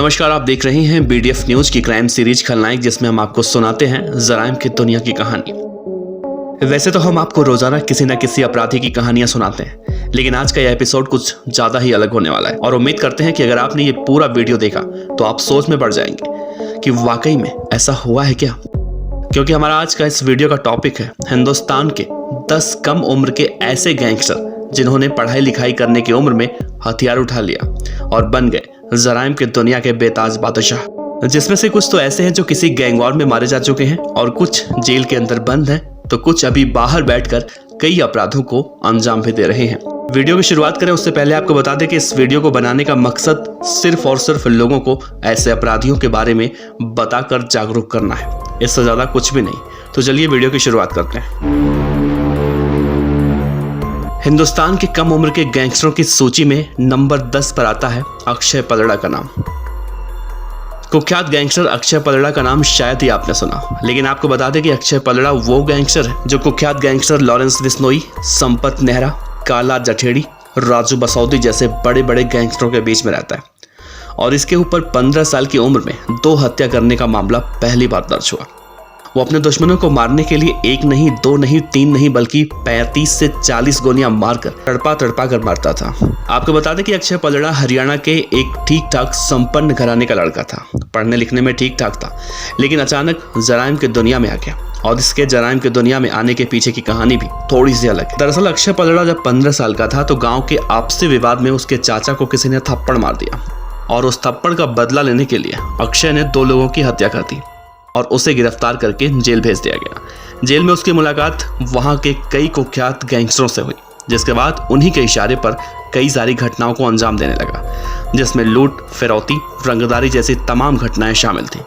नमस्कार, आप देख रहे हैं BDF न्यूज की क्राइम सीरीज खलनायक, जिसमें हम आपको सुनाते हैं जराइम की दुनिया की कहानी। वैसे तो हम आपको रोजाना किसी न किसी अपराधी की कहानियां सुनाते हैं, लेकिन आज का यह एपिसोड कुछ ज्यादा ही अलग होने वाला है और उम्मीद करते हैं कि अगर आपने ये पूरा वीडियो देखा तो आप सोच में पड़ जाएंगे कि वाकई में ऐसा हुआ है क्या। क्योंकि हमारा आज का इस वीडियो का टॉपिक है हिंदुस्तान के 10 कम उम्र के ऐसे गैंगस्टर जिन्होंने पढ़ाई लिखाई करने की उम्र में हथियार उठा लिया और बन गए जराइम की दुनिया के बेताज बादशाह। जिसमें से कुछ तो ऐसे हैं जो किसी गैंग वॉर में मारे जा चुके हैं और कुछ जेल के अंदर बंद हैं, तो कुछ अभी बाहर बैठकर कई अपराधों को अंजाम भी दे रहे हैं। वीडियो की शुरुआत करें उससे पहले आपको बता दें कि इस वीडियो को बनाने का मकसद सिर्फ और सिर्फ लोगों को ऐसे अपराधियों के बारे में बताकर जागरूक करना है, इससे ज्यादा कुछ भी नहीं। तो चलिए वीडियो की शुरुआत करते हैं। हिंदुस्तान के कम उम्र के गैंगस्टरों की सूची में नंबर 10 पर आता है अक्षय पलड़ा का नाम। कुख्यात गैंगस्टर अक्षय पलड़ा का नाम शायद ही आपने सुना, लेकिन आपको बता दें कि अक्षय पलड़ा वो गैंगस्टर है जो कुख्यात गैंगस्टर लॉरेंस बिश्नोई, संपत नेहरा, काला जठेड़ी, राजू बसौदी जैसे बड़े बड़े गैंगस्टरों के बीच में रहता है। और इसके ऊपर 15 साल की उम्र में 2 हत्या करने का मामला पहली बार दर्ज हुआ। वो अपने दुश्मनों को मारने के लिए 1 नहीं, 2 नहीं, 3 नहीं बल्कि 35 से 40 गोलियां मारकर तड़पा कर मारता था। आपको बता दें कि अक्षय पलड़ा हरियाणा के एक ठीक ठाक संपन्न घराने का लड़का था, पढ़ने लिखने में ठीक ठाक था, लेकिन अचानक जराइम की दुनिया में आ गया। और इसके जराइम की दुनिया में आने के पीछे की कहानी भी थोड़ी सी अलग है। दरअसल अक्षय पलड़ा जब 15 साल का था तो गाँव के आपसी विवाद में उसके चाचा को किसी ने थप्पड़ मार दिया और उस थप्पड़ का बदला लेने के लिए अक्षय ने 2 लोगों की हत्या कर दी और उसे गिरफ्तार करके जेल भेज दिया गया। जेल में उसकी मुलाकात वहां के कई कुख्यात गैंगस्टरों से हुई, जिसके बाद उन्हीं के इशारे पर कई सारी घटनाओं को अंजाम देने लगा, जिसमें लूट, फिरौती, रंगदारी जैसी तमाम घटनाएं शामिल थी।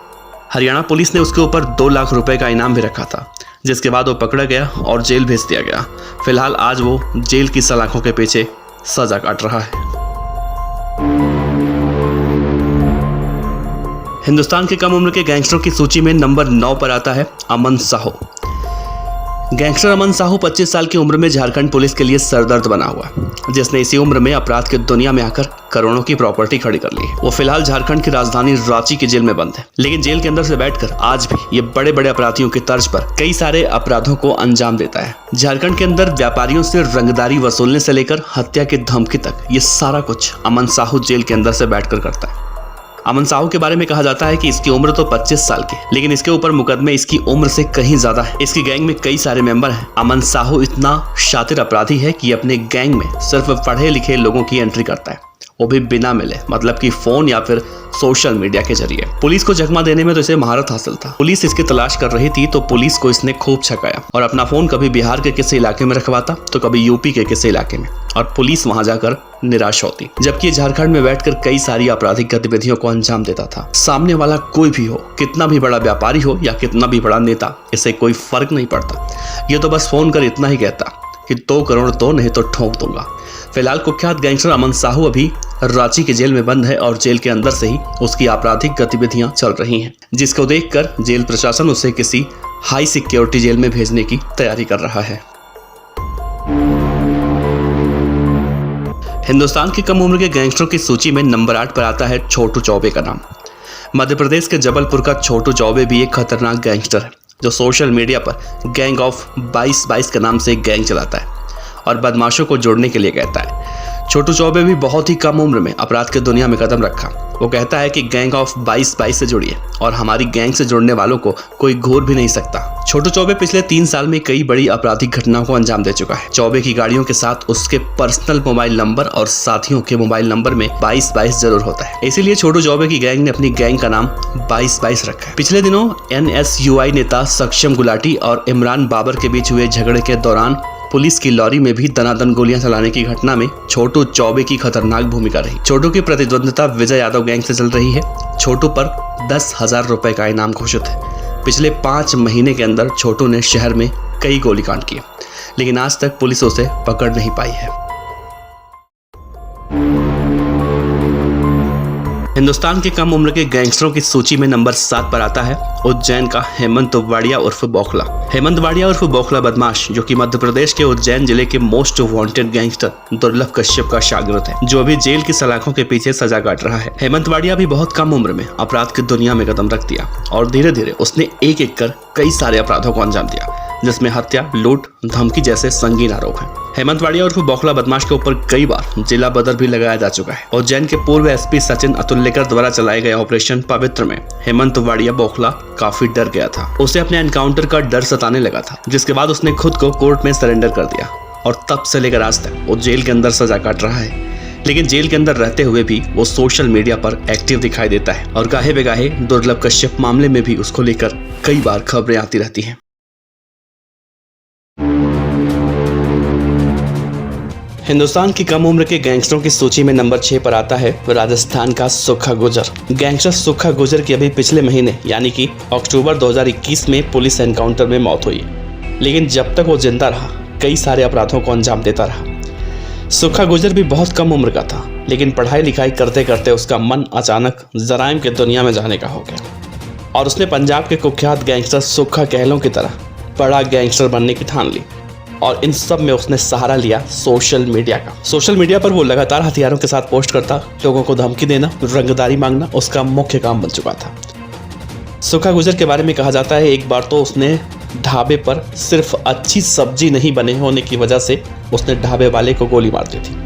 हरियाणा पुलिस ने उसके ऊपर 2 लाख रुपए का इनाम भी रखा था, जिसके बाद वो पकड़ा गया और जेल भेज दिया गया। फिलहाल आज वो जेल की सलाखों के पीछे सजा काट रहा है। हिंदुस्तान के कम उम्र के गैंगस्टरों की सूची में नंबर 9 पर आता है अमन साहू। गैंगस्टर अमन साहू 25 साल की उम्र में झारखंड पुलिस के लिए सरदर्द बना हुआ, जिसने इसी उम्र में अपराध की दुनिया में आकर करोड़ों की प्रॉपर्टी खड़ी कर ली। वो फिलहाल झारखंड की राजधानी रांची की जेल में बंद है, लेकिन जेल के अंदर से बैठकर आज भी ये बड़े बड़े अपराधियों की तर्ज पर कई सारे अपराधों को अंजाम देता है। झारखंड के अंदर व्यापारियों से रंगदारी वसूलने से लेकर हत्या की धमकी तक, ये सारा कुछ अमन साहू जेल के अंदर से बैठकर करता है। अमन साहू के बारे में कहा जाता है कि इसकी उम्र तो 25 साल की, लेकिन इसके ऊपर मुकदमे इसकी उम्र से कहीं ज्यादा है। इसकी गैंग में कई सारे मेंबर हैं। अमन साहू इतना शातिर अपराधी है कि अपने गैंग में सिर्फ पढ़े लिखे लोगों की एंट्री करता है, वो भी बिना मिले, मतलब कि फोन या फिर सोशल मीडिया के जरिए। पुलिस को चकमा देने में तो इसे महारत हासिल था। पुलिस इसकी तलाश कर रही थी तो पुलिस को इसने खूब छकाया और अपना फोन कभी बिहार के किसी इलाके में रखवाता तो कभी यूपी के किसी इलाके में, और पुलिस वहां जाकर निराश होती, जबकि झारखंड में बैठकर कई सारी आपराधिक गतिविधियों को अंजाम देता था। सामने वाला कोई भी हो, कितना भी बड़ा व्यापारी हो या कितना भी बड़ा नेता, इसे कोई फर्क नहीं पड़ता। ये तो बस फोन कर इतना ही कहता कि 2 करोड़ दो, नहीं तो ठोक दूंगा। फिलहाल कुख्यात गैंगस्टर अमन साहू अभी रांची की जेल में बंद है और जेल के अंदर से ही उसकी आपराधिक गतिविधियां चल रही हैं, जिसको देखकर जेल प्रशासन उसे किसी हाई सिक्योरिटी जेल में भेजने की तैयारी कर रहा है। हिंदुस्तान की कम उम्र के गैंगस्टरों की सूची में नंबर 8 पर आता है छोटू चौबे का नाम। मध्य प्रदेश के जबलपुर का छोटू चौबे भी एक खतरनाक गैंगस्टर है जो सोशल मीडिया पर गैंग ऑफ 22 के नाम से एक गैंग चलाता है और बदमाशों को जोड़ने के लिए कहता है। छोटू चौबे भी बहुत ही कम उम्र में अपराध की दुनिया में कदम रखा। वो कहता है कि गैंग ऑफ 22 से जुड़िए और हमारी गैंग से जुड़ने वालों को कोई घूर भी नहीं सकता। छोटू चौबे पिछले 3 साल में कई बड़ी आपराधिक घटनाओं को अंजाम दे चुका है। चौबे की गाड़ियों के साथ उसके पर्सनल मोबाइल नंबर और साथियों के मोबाइल नंबर में 22 जरूर होता है, इसीलिए छोटू चौबे की गैंग ने अपनी गैंग का नाम 22 रखा है। पिछले दिनों NSUI नेता सक्षम गुलाटी और इमरान बाबर के बीच हुए झगड़े के दौरान पुलिस की लॉरी में भी दनादन गोलियां चलाने की घटना में छोटू चौबे की खतरनाक भूमिका रही। छोटू की प्रतिद्वंद्विता विजय यादव गैंग से चल रही है। छोटू पर 10,000 रुपए का इनाम घोषित है। पिछले 5 महीने के अंदर छोटू ने शहर में कई गोलीकांड किए, लेकिन आज तक पुलिस उसे पकड़ नहीं पाई है। हिंदुस्तान के कम उम्र के गैंगस्टरों की सूची में नंबर 7 पर आता है उज्जैन का हेमंत वाडिया उर्फ बौखला। हेमंत वाडिया उर्फ बौखला बदमाश, जो कि मध्य प्रदेश के उज्जैन जिले के मोस्ट वांटेड गैंगस्टर दुर्लभ कश्यप का शागिर्द है, जो अभी जेल की सलाखों के पीछे सजा काट रहा है। हेमंत वाडिया भी बहुत कम उम्र में अपराध की दुनिया में कदम रख दिया और धीरे धीरे उसने एक एक कर कई सारे अपराधों को अंजाम दिया, जिसमें हत्या, लूट, धमकी जैसे संगीन आरोप हैं। हेमंत वाडिया उर्फ बौखला बदमाश के ऊपर कई बार जिला बदर भी लगाया जा चुका है। उज्जैन के पूर्व एसपी सचिन अतुल्यकर द्वारा चलाए गए ऑपरेशन पवित्र में हेमंत वाडिया बौखला काफी डर गया था। उसे अपने एनकाउंटर का डर सताने लगा था, जिसके बाद उसने खुद को कोर्ट में सरेंडर कर दिया और तब से लेकर आज तक वो जेल के अंदर सजा काट रहा है। लेकिन जेल के अंदर रहते हुए भी वो सोशल मीडिया पर एक्टिव दिखाई देता है और गाहे बेगाहे दुर्लभ कश्यप मामले में भी उसको लेकर कई बार खबरें आती रहती हैं। हिंदुस्तान की कम उम्र के गैंगस्टरों की सूची में नंबर 6 पर आता है राजस्थान का सुखा गुर्जर। गैंगस्टर सुखा गुर्जर की अभी पिछले महीने यानी कि अक्टूबर 2021 में पुलिस एनकाउंटर में मौत हुई, लेकिन जब तक वो जिंदा रहा कई सारे अपराधों को अंजाम देता रहा। सुखा गुर्जर भी बहुत कम उम्र का था, लेकिन पढ़ाई लिखाई करते करते उसका मन अचानक जराइम की दुनिया में जाने का हो गया और उसने पंजाब के कुख्यात गैंगस्टर सुखा कहलों की तरह बड़ा गैंगस्टर बनने की ठान ली। और इन सब में उसने सहारा लिया सोशल मीडिया का। सोशल मीडिया पर वो लगातार हथियारों के साथ पोस्ट करता, लोगों को धमकी देना, रंगदारी मांगना उसका मुख्य काम बन चुका था। सुखा गुर्जर के बारे में कहा जाता है एक बार तो उसने ढाबे पर सिर्फ अच्छी सब्जी नहीं बने होने की वजह से उसने ढाबे वाले को गोली मार दी थी।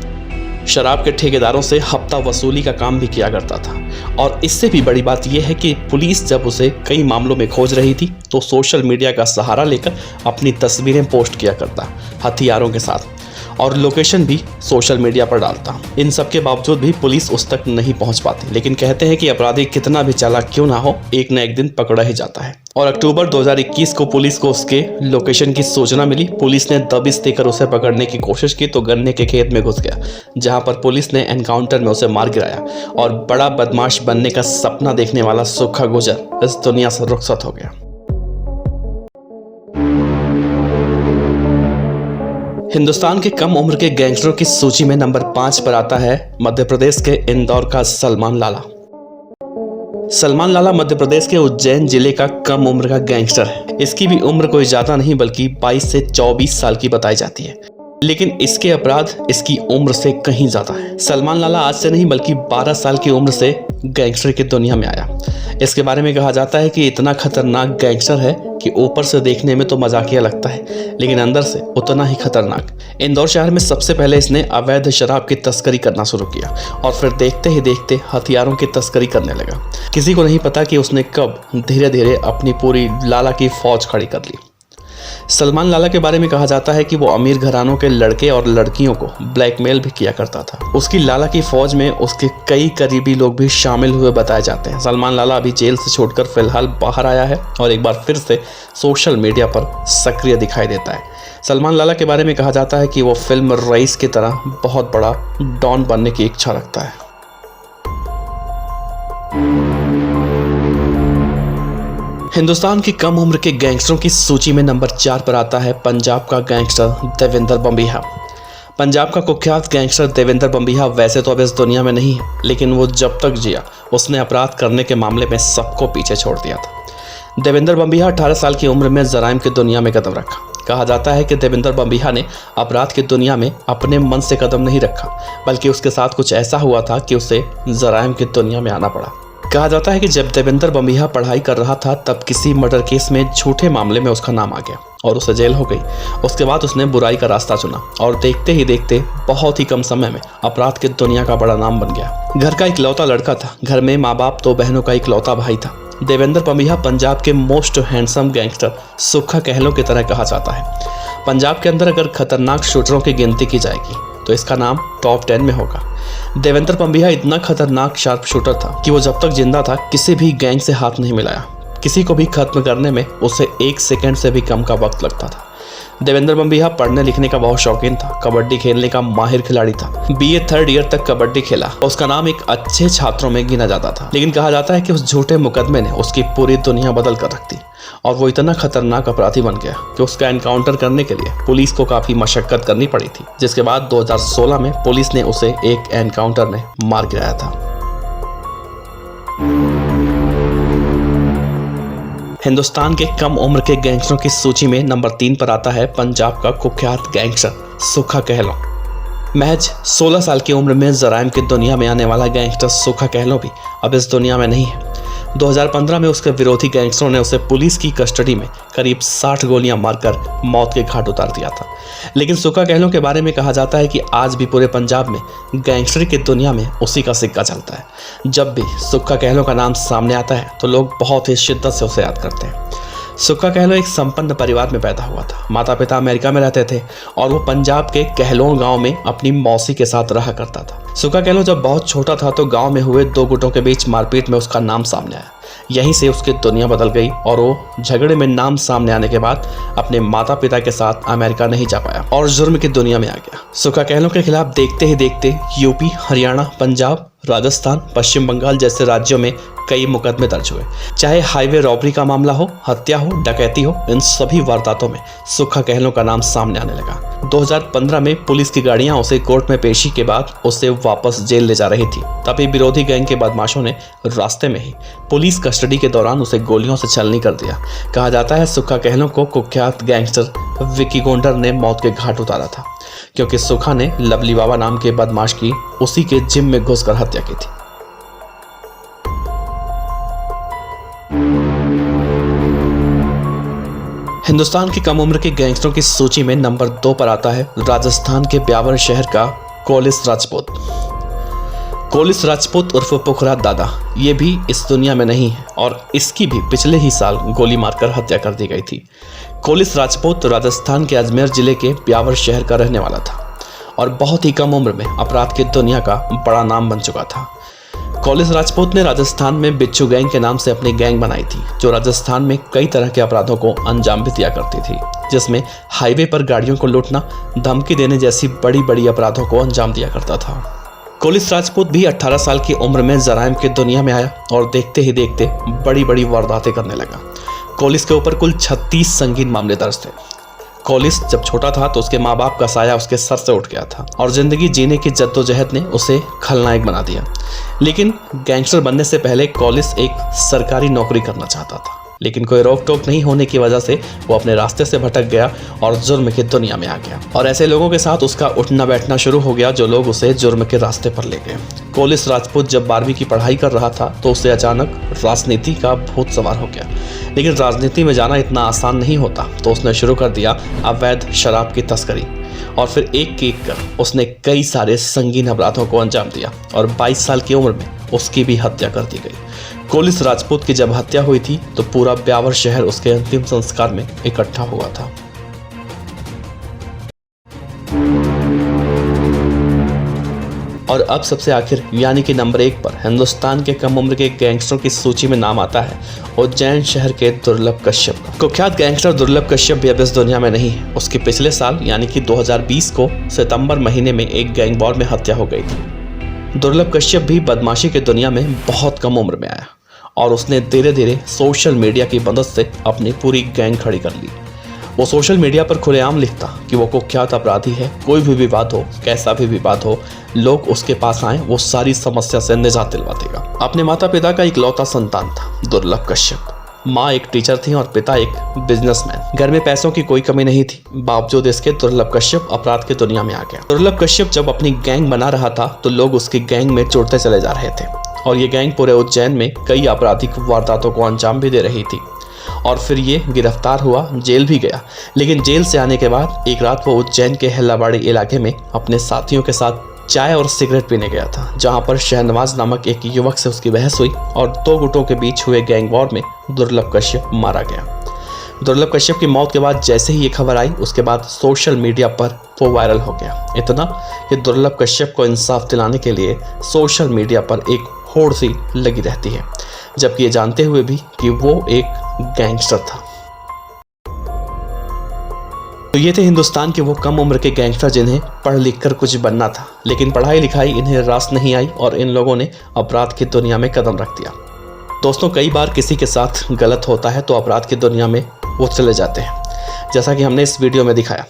शराब के ठेकेदारों से हफ्ता वसूली का काम भी किया करता था और इससे भी बड़ी बात यह है कि पुलिस जब उसे कई मामलों में खोज रही थी तो सोशल मीडिया का सहारा लेकर अपनी तस्वीरें पोस्ट किया करता हथियारों के साथ और लोकेशन भी सोशल मीडिया पर डालता। इन सब के बावजूद भी पुलिस उस तक नहीं पहुंच पाती, लेकिन कहते हैं कि अपराधी कितना भी चालाक क्यों ना हो, एक न एक दिन पकड़ा ही जाता है। और अक्टूबर 2021 को पुलिस को उसके लोकेशन की सूचना मिली। पुलिस ने दबिश देकर उसे पकड़ने की कोशिश की तो गन्ने के खेत में घुस गया, जहां पर पुलिस ने एनकाउंटर में उसे मार गिराया और बड़ा बदमाश बनने का सपना देखने वाला सुखा गुर्जर इस दुनिया से रुखसत हो गया। हिंदुस्तान के कम उम्र के गैंगस्टरों की सूची में नंबर 5 पर आता है मध्य प्रदेश के इंदौर का सलमान लाला। सलमान लाला मध्य प्रदेश के उज्जैन जिले का कम उम्र का गैंगस्टर है। इसकी भी उम्र कोई ज्यादा नहीं बल्कि 22 से 24 साल की बताई जाती है, लेकिन इसके अपराध इसकी उम्र से कहीं ज्यादा है। सलमान लाला आज से नहीं बल्कि 12 साल की उम्र से गैंगस्टर की दुनिया में आया। इसके बारे में कहा जाता है कि इतना खतरनाक गैंगस्टर है कि ऊपर से देखने में तो मजाकिया लगता है, लेकिन अंदर से उतना ही खतरनाक। इंदौर शहर में सबसे पहले इसने अवैध शराब की तस्करी करना शुरू किया और फिर देखते ही देखते हथियारों की तस्करी करने लगा। किसी को नहीं पता कि उसने कब धीरे धीरे अपनी पूरी लाला की फौज खड़ी कर ली। सलमान लाला के बारे में कहा जाता है कि वो अमीर घरानों के लड़के और लड़कियों को ब्लैकमेल भी किया करता था। उसकी लाला की फौज में उसके कई करीबी लोग भी शामिल हुए बताए जाते हैं। सलमान लाला अभी जेल से छूटकर फिलहाल बाहर आया है और एक बार फिर से सोशल मीडिया पर सक्रिय दिखाई देता है। सलमान लाला के बारे में कहा जाता है कि वो फिल्म रईस की तरह बहुत बड़ा डॉन बनने की इच्छा रखता है। हिंदुस्तान की कम उम्र के गैंगस्टरों की सूची में नंबर 4 पर आता है पंजाब का गैंगस्टर देवेंद्र बम्बिहा। पंजाब का कुख्यात गैंगस्टर देवेंद्र बम्बिहा वैसे तो अब इस दुनिया में नहीं है, लेकिन वो जब तक जिया उसने अपराध करने के मामले में सबको पीछे छोड़ दिया था। देवेंद्र बम्बिहा 18 साल की उम्र में जराइम की दुनिया में कदम रखा। कहा जाता है कि देवेंद्र बम्बिहा ने अपराध की दुनिया में अपने मन से कदम नहीं रखा, बल्कि उसके साथ कुछ ऐसा हुआ था कि उसे जराइम की दुनिया में आना पड़ा। कहा जाता है कि जब देवेंद्र बम्बिहा पढ़ाई कर रहा था तब किसी मर्डर केस में झूठे मामले में उसका नाम आ गया और उसे जेल हो गई। उसके बाद उसने बुराई का रास्ता चुना और देखते ही देखते बहुत ही कम समय में अपराध की दुनिया का बड़ा नाम बन गया। घर का इकलौता लड़का था, घर में माँ बाप 2 बहनों का इकलौता भाई था। देवेंद्र बम्बिहा पंजाब के मोस्ट हैंडसम गैंगस्टर सुखा कहलों की तरह कहा जाता है। पंजाब के अंदर अगर खतरनाक शूटरों की गिनती की जाएगी तो इसका नाम टॉप 10 में होगा। देवेंद्र बम्बिहा इतना खतरनाक शार्प शूटर था कि वो जब तक जिंदा था किसी भी गैंग से हाथ नहीं मिलाया। किसी को भी खत्म करने में उसे 1 सेकंड से भी कम का वक्त लगता था। देवेंद्र बम्बिहा पढ़ने लिखने का बहुत शौकीन था, कबड्डी खेलने का माहिर खिलाड़ी था। बीए 3rd ईयर तक कबड्डी खेला। उसका नाम एक अच्छे छात्रों में गिना जाता था, लेकिन कहा जाता है कि उस झूठे मुकदमे ने उसकी पूरी दुनिया बदल कर रख दी और वो इतना खतरनाक अपराधी बन गया कि उसका एनकाउंटर करने के लिए पुलिस को काफी मशक्कत करनी पड़ी थी, जिसके बाद 2016 में पुलिस ने उसे एक एनकाउंटर में मार गिराया था। हिंदुस्तान के कम उम्र के गैंगस्टरों की सूची में नंबर 3 पर आता है पंजाब का कुख्यात गैंगस्टर सुक्खा कहलों। महज 16 साल की उम्र में जराइम की दुनिया में आने वाला गैंगस्टर सुक्खा कहलों भी अब इस दुनिया में नहीं है। 2015 में उसके विरोधी गैंगस्टरों ने उसे पुलिस की कस्टडी में करीब 60 गोलियां मारकर मौत के घाट उतार दिया था। लेकिन सुक्खा कहलों के बारे में कहा जाता है कि आज भी पूरे पंजाब में गैंगस्टरी की दुनिया में उसी का सिक्का चलता है। जब भी सुक्खा कहलों का नाम सामने आता है तो लोग बहुत ही शिद्दत से उसे याद करते हैं। सुक्खा कहलों एक संपन्न परिवार में पैदा हुआ था। माता पिता अमेरिका में रहते थे और वो पंजाब के कहलों गांव में अपनी मौसी के साथ रहा करता था। सुक्खा कहलों जब बहुत छोटा था तो गांव में हुए 2 गुटों के बीच मारपीट में उसका नाम सामने आया। यहीं से उसकी दुनिया बदल गई और वो झगड़े में नाम सामने आने के बाद अपने माता पिता के साथ अमेरिका नहीं जा पाया और जुर्म की दुनिया में आ गया। सुक्खा कहलों के खिलाफ देखते ही देखते यूपी, हरियाणा, पंजाब, राजस्थान, पश्चिम बंगाल जैसे राज्यों में कई मुकदमे दर्ज हुए। चाहे हाईवे रॉबरी का मामला हो, हत्या हो, डकैती हो, इन सभी वारदातों में सुक्खा कहलों का नाम सामने आने लगा। 2015 में पुलिस की गाड़ियां उसे कोर्ट में पेशी के बाद उसे वापस जेल ले जा रही थी। तभी विरोधी गैंग के बदमाशों ने रास्ते में ही पुलिस कस्टडी के दौरान उसे गोलियों से छलनी कर दिया। कहा जाता है सुक्खा कहलों को कुख्यात गैंगस्टर विक्की गोंडर ने मौत के घाट उतारा था, क्योंकि सुक्खा ने लवली बाबा नाम के बदमाश की उसी के जिम में घुसकर हत्या की थी। हिंदुस्तान की कम उम्र के गैंगस्टरों की सूची में नंबर 2 पर आता है राजस्थान के ब्यावर शहर का कोलिस राजपूत। कोलिस राजपूत उर्फ पुखरा दादा ये भी इस दुनिया में नहीं है और इसकी भी पिछले ही साल गोली मारकर हत्या कर दी गई थी। कोलिस राजपूत राजस्थान के अजमेर जिले के ब्यावर शहर का रहने वाला था और बहुत ही कम उम्र में अपराध की दुनिया का बड़ा नाम बन चुका था। कोलिस राजपूत ने राजस्थान में बिच्छू गैंग के नाम से अपनी गैंग बनाई थी, जो राजस्थान में कई तरह के अपराधों को अंजाम भी दिया करती थी, जिसमें हाईवे पर गाड़ियों को लूटना, धमकी देने जैसी बड़ी बड़ी अपराधों को अंजाम दिया करता था। कोलिस राजपूत भी 18 साल की उम्र में जराइम की दुनिया में आया और देखते ही देखते बड़ी बड़ी वारदातें करने लगा। कोलिस के ऊपर कुल 36 संगीन मामले दर्ज थे। कोलिस जब छोटा था तो उसके माँ बाप का साया उसके सर से उठ गया था और जिंदगी जीने की जद्दोजहद ने उसे खलनायक बना दिया। लेकिन गैंगस्टर बनने से पहले कोलिस एक सरकारी नौकरी करना चाहता था, लेकिन कोई रोक टोक नहीं होने की वजह से वो अपने रास्ते से भटक गया और जुर्म की दुनिया में आ गया। और ऐसे लोगों के साथ उसका उठना बैठना शुरू हो गया जो लोग उसे जुर्म के रास्ते पर ले गए। कोलिस राजपूत जब 12वीं की पढ़ाई कर रहा था तो उसे अचानक राजनीति का भूत सवार हो गया। लेकिन राजनीति में जाना इतना आसान नहीं होता, तो उसने शुरू कर दिया अवैध शराब की तस्करी और फिर एक एक कर उसने कई सारे संगीन अपराधों को अंजाम दिया और 22 साल की उम्र में उसकी भी हत्या कर दी गई। कोलिस राजपूत की जब हत्या हुई थी तो पूरा ब्यावर शहर उसके अंतिम संस्कार में इकट्ठा हुआ था। और अब सबसे आखिर यानी कि नंबर 1 पर हिंदुस्तान के कम उम्र के गैंगस्टरों की सूची में नाम आता है उज्जैन शहर के दुर्लभ कश्यप का। कुख्यात गैंगस्टर दुर्लभ कश्यप भी अब इस दुनिया में नहीं है। उसकी पिछले साल यानी कि 2020 को सितंबर महीने में एक गैंग वॉर में हत्या हो गई थी। दुर्लभ कश्यप भी बदमाशी की दुनिया में बहुत कम उम्र में आया और उसने धीरे धीरे सोशल मीडिया की मदद से अपनी पूरी गैंग खड़ी कर ली। वो सोशल मीडिया पर खुलेआम लिखता कि वो कुख्यात अपराधी है, कोई भी विवाद हो, कैसा भी विवाद हो, लोग उसके पास आए, वो सारी समस्या से निजात दिलवा देगा। अपने माता पिता का इकलौता संतान था दुर्लभ कश्यप। माँ एक टीचर थी और पिता एक बिजनेसमैन। घर में पैसों की कोई कमी नहीं थी, बावजूद इसके दुर्लभ कश्यप अपराध की दुनिया में आ गया। दुर्लभ कश्यप जब अपनी गैंग बना रहा था तो लोग उसकी गैंग में जुड़ते चले जा रहे थे और ये गैंग पूरे उज्जैन में कई आपराधिक वारदातों को अंजाम भी दे रही थी। और फिर ये गिरफ्तार हुआ, जेल भी गया। लेकिन जेल से आने के बाद एक रात वो उज्जैन के हिल्लाबाड़ी इलाके में अपने साथियों के साथ चाय और सिगरेट पीने गया था, जहां पर शहनवाज नामक एक युवक से उसकी बहस हुई और 2 गुटों के बीच हुए गैंग वॉर में दुर्लभ कश्यप मारा गया। दुर्लभ कश्यप की मौत के बाद जैसे ही ये खबर आई, उसके बाद सोशल मीडिया पर वो वायरल हो गया। इतना कि दुर्लभ कश्यप को इंसाफ दिलाने के लिए सोशल मीडिया पर एक होड़ सी लगी रहती है, जबकि ये जानते हुए भी कि वो एक गैंगस्टर था। तो ये थे हिंदुस्तान के वो कम उम्र के गैंगस्टर जिन्हें पढ़ लिख कर कुछ बनना था, लेकिन पढ़ाई लिखाई इन्हें रास नहीं आई और इन लोगों ने अपराध की दुनिया में कदम रख दिया। दोस्तों, कई बार किसी के साथ गलत होता है तो अपराध की दुनिया में वो चले जाते हैं, जैसा कि हमने इस वीडियो में दिखाया।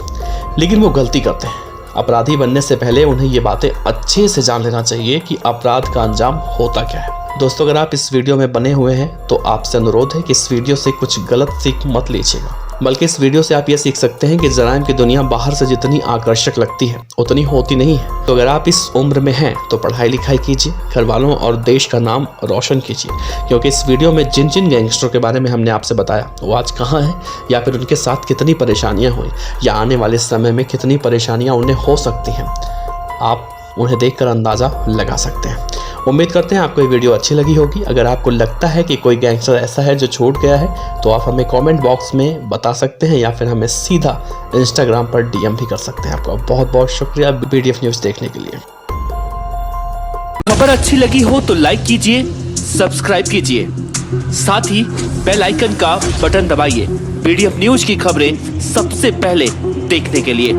लेकिन वो गलती करते हैं। अपराधी बनने से पहले उन्हें ये बातें अच्छे से जान लेना चाहिए कि अपराध का अंजाम होता क्या है। दोस्तों अगर आप इस वीडियो में बने हुए हैं तो आपसे अनुरोध है कि इस वीडियो से कुछ गलत सीख मत लीजिएगा, बल्कि इस वीडियो से आप ये सीख सकते हैं कि जराइम की दुनिया बाहर से जितनी आकर्षक लगती है उतनी होती नहीं है। तो अगर आप इस उम्र में हैं तो पढ़ाई लिखाई कीजिए, घर वालों और देश का नाम रोशन कीजिए, क्योंकि इस वीडियो में जिन जिन गैंगस्टरों के बारे में हमने आपसे बताया वो आज कहाँ हैं, या फिर उनके साथ कितनी परेशानियाँ हुई, या आने वाले समय में कितनी परेशानियाँ उन्हें हो सकती हैं, आप उन्हें देखकर अंदाज़ा लगा सकते हैं। उम्मीद करते हैं आपको ये वीडियो अच्छी लगी होगी। अगर आपको लगता है कि कोई गैंगस्टर ऐसा है जो छूट गया है तो आप हमें कमेंट बॉक्स में बता सकते हैं, या फिर हमें सीधा इंस्टाग्राम पर डीएम भी कर सकते हैं। आपका बहुत बहुत शुक्रिया BDF न्यूज़ देखने के लिए। खबर अच्छी लगी हो तो लाइक कीजिए, सब्सक्राइब कीजिए, साथ ही बेल आइकन का बटन दबाइए BDF न्यूज़ की खबरें सबसे पहले देखने के लिए।